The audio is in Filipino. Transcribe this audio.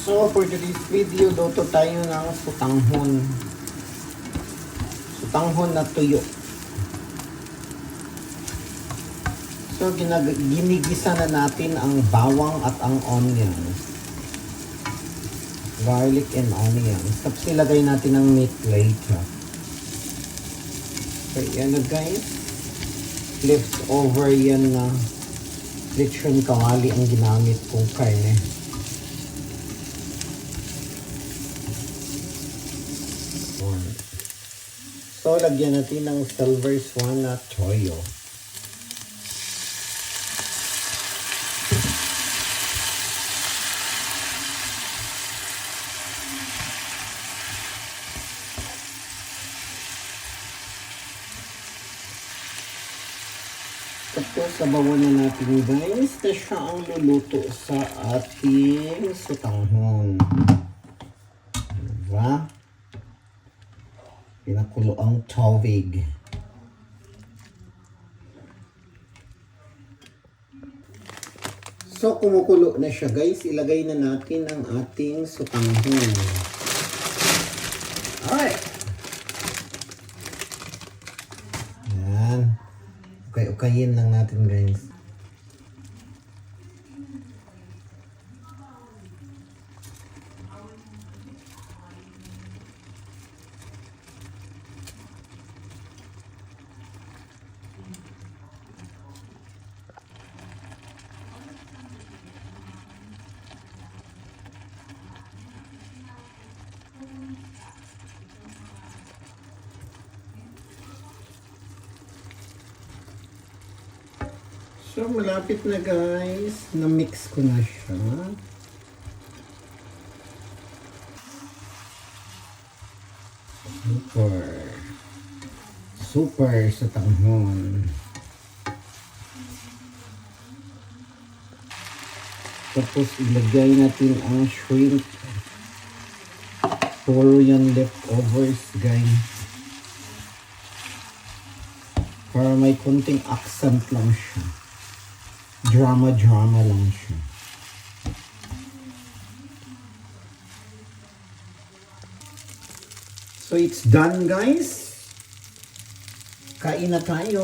So, for today's video, luto tayo ng sutanghon. Sutanghon na tuyo. So, ginigisa na natin ang bawang at ang onions. Garlic and onions. Tapos ilagay natin ang meat later. So, yan na guys. Leftover yan na lechon kawali ang ginamit kong karne. So, lagyan natin ng silver swan na toyo. Tapos, sabawan na natin guys na siya ang luluto sa ating sutanghon. Diba? Pinakulo ang tubig. So, kumukulo na siya guys. Ilagay na natin ang ating sutanghon. Alright. Yan. Okay-okayin lang natin guys. So, malapit na guys. Na-mix ko na siya. Super. Super sa tanghon. Tapos, ilagay natin ang shrimp. Puro yung leftovers guys. Para may konting accent lang siya. Drama lang siya. So it's done guys. Kain na tayo.